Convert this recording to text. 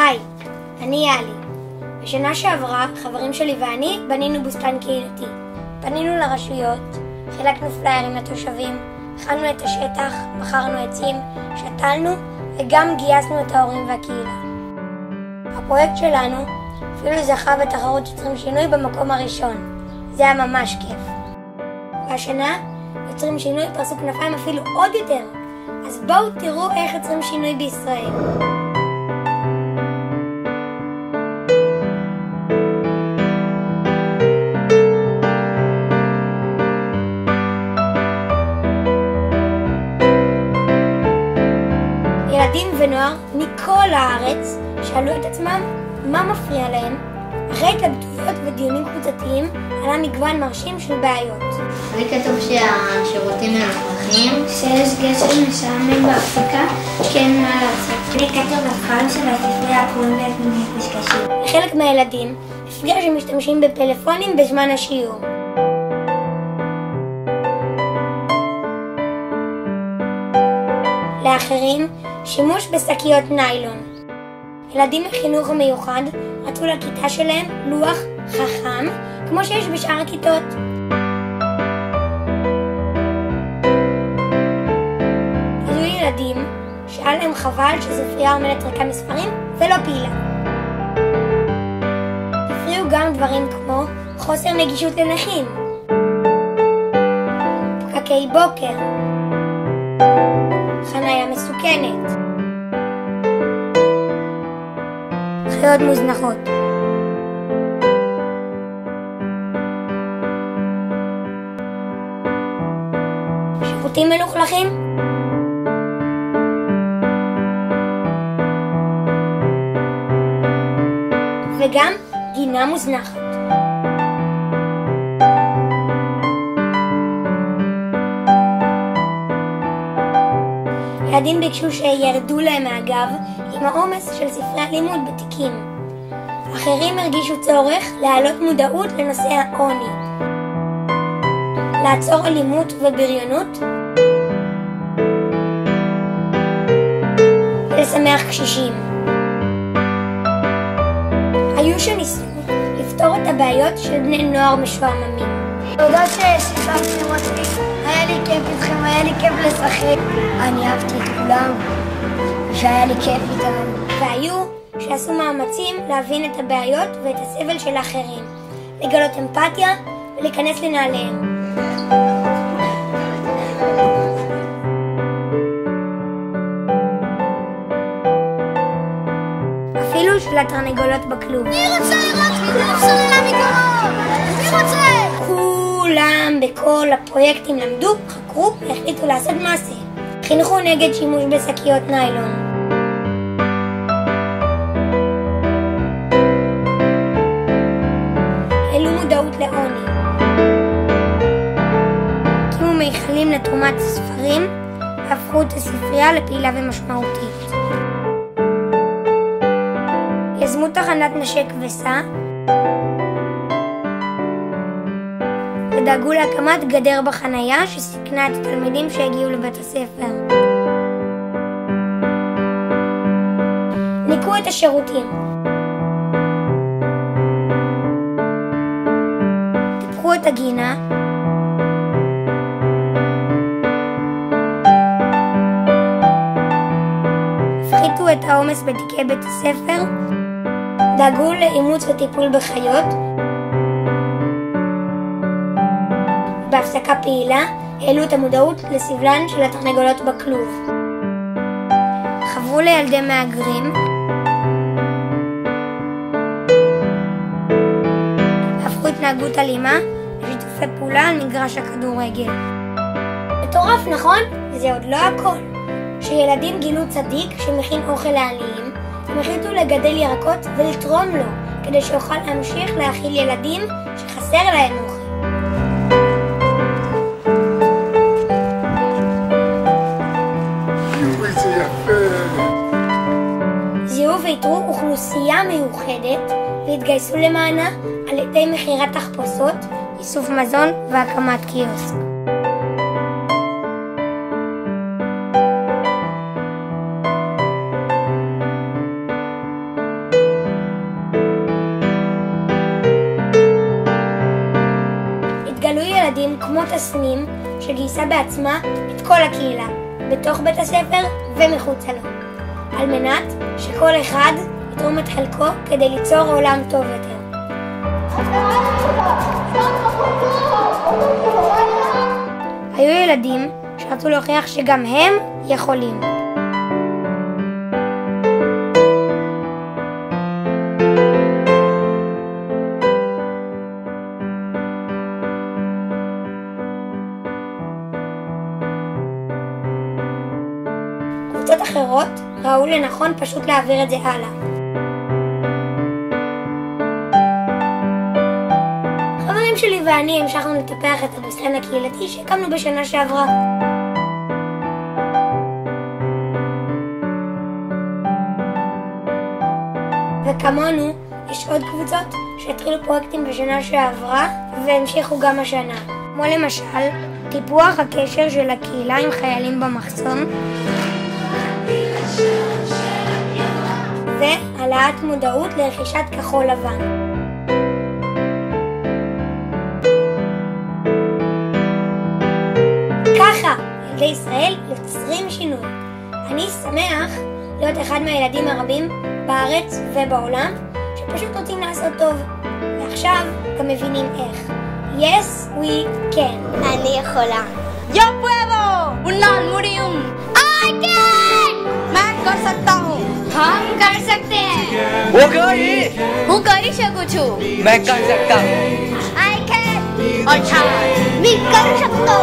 היי, אני יאלי. בשנה שעברה, חברים שלי ואני בנינו בוסתן קהילתי. פנינו לרשויות, חילקנו פליירים לתושבים, הכנו את השטח, בחרנו עצים, שתלנו וגם גייסנו את ההורים והקהילה. הפרויקט שלנו אפילו זכה בתחרות יוצרים שינוי במקום הראשון. זה היה ממש כיף. והשנה יוצרים שינוי פרסו כנפיים אפילו עוד יותר. אז בואו תראו איך יוצרים שינוי בישראל. ילדים ונוער מכל הארץ שאלו את עצמם מה מפריע להם. אחרי התלבטויות ודיונים קבוצתיים עלה מגוון מרשים של בעיות. לי כתוב שהשירותים מלוכלכים, שיש גשם משעמם באפיקה, כן מה לעשות. לי כתוב בפעם של הספרייה קוראים להם קשקשים. לחלק מהילדים הפריע שמשתמשים בפלאפונים בזמן השיעור. לאחרים שימוש בשקיות ניילון. ילדים מחינוך המיוחד רצו לכיתה שלהם לוח חכם כמו שיש בשאר הכיתות. היו ילדים שהיה להם חבל שספרייה עומדת ריקה מספרים ולא פעילה. הפריעו גם דברים כמו חוסר נגישות לנכים, פקקי בוקר, חניה מסוכנת, חיות מוזנחות. שירותים מלוכלכים, וגם גינה מוזנחת. ילדים ביקשו שירדו להם מהגב עם העומס של ספרי הלימוד בתיקים. אחרים הרגישו צורך להעלות מודעות לנושא העוני, לעצור אלימות ובריונות ולשמח קשישים. היו שניסו לפתור את הבעיות של בני נוער משועממים. תודה ששיחקתם אותי, היה לי כיף איתכם, היה לי כיף לשחק. אני אהבתי את כולם, והיה לי כיף איתם. והיו שעשו מאמצים להבין את הבעיות ואת הסבל של האחרים, לגלות אמפתיה ולהיכנס לנעליהם. אפילו של התרנגולות בכלוב. מי רוצה לראות מי סוללה מקרוב? מי רוצה? כולם בכל הפרויקטים למדו, חקרו והחליטו לעשות מעשה. חינכו נגד שימוש בשקיות ניילון. העלו מודעות לעוני. הקימו מיכלים לתרומת ספרים והפכו את הספרייה לפעילה ומשמעותית. יזמו תחנת נשק וסע ודאגו להקמת גדר בחנייה שסיכנה את התלמידים שהגיעו לבית הספר. ניקו את השירותים. טיפחו את הגינה. הפחיתו את העומס בתיקי בית הספר. דאגו לאימוץ וטיפול בחיות. בהפסקה פעילה העלו את המודעות לסבלן של התרנגולות בכלוב. חברו לילדי מהגרים. הפכו התנהגות אלימה לשיתופי פעולה על מגרש הכדורגל. מטורף, נכון? וזה עוד לא הכל. כשילדים גילו צדיק שמכין אוכל לעניים, הם החליטו לגדל ירקות ולתרום לו, כדי שיוכל להמשיך להאכיל ילדים שחסר להם אוכל. זיהו ואיתרו אוכלוסייה מיוחדת והתגייסו למענה על ידי מכירת תחפושות, איסוף מזון והקמת קיוסק. ילדים כמו תסנים שגייסה בעצמה את כל הקהילה, בתוך בית הספר ומחוצה לו, על מנת שכל אחד יתרום את חלקו כדי ליצור עולם טוב יותר. היו ילדים שרצו להוכיח שגם הם יכולים. קבוצות אחרות ראו לנכון פשוט להעביר את זה הלאה. חברים שלי ואני המשכנו לטפח את הבוסתן הקהילתי שהקמנו בשנה שעברה. וכמונו יש עוד קבוצות שהתחילו פרויקטים בשנה שעברה והמשיכו גם השנה. כמו למשל, טיפוח הקשר של הקהילה עם חיילים במחסום, והעלאת מודעות לרכישת כחול לבן. ככה ילדי ישראל יוצרים שינוי. אני שמח להיות אחד מהילדים הרבים בארץ ובעולם שפשוט רוצים לעשות טוב, ועכשיו גם מבינים איך. Yes, we can. אני יכולה. Yo puedo! Un non murium! I can! मैं कर सकता हूँ. हम कर सकते हैं. वो करी. હું કરી શકું છું. मैं कर सकता हूँ. I can. अच्छा. मी करू शकतो.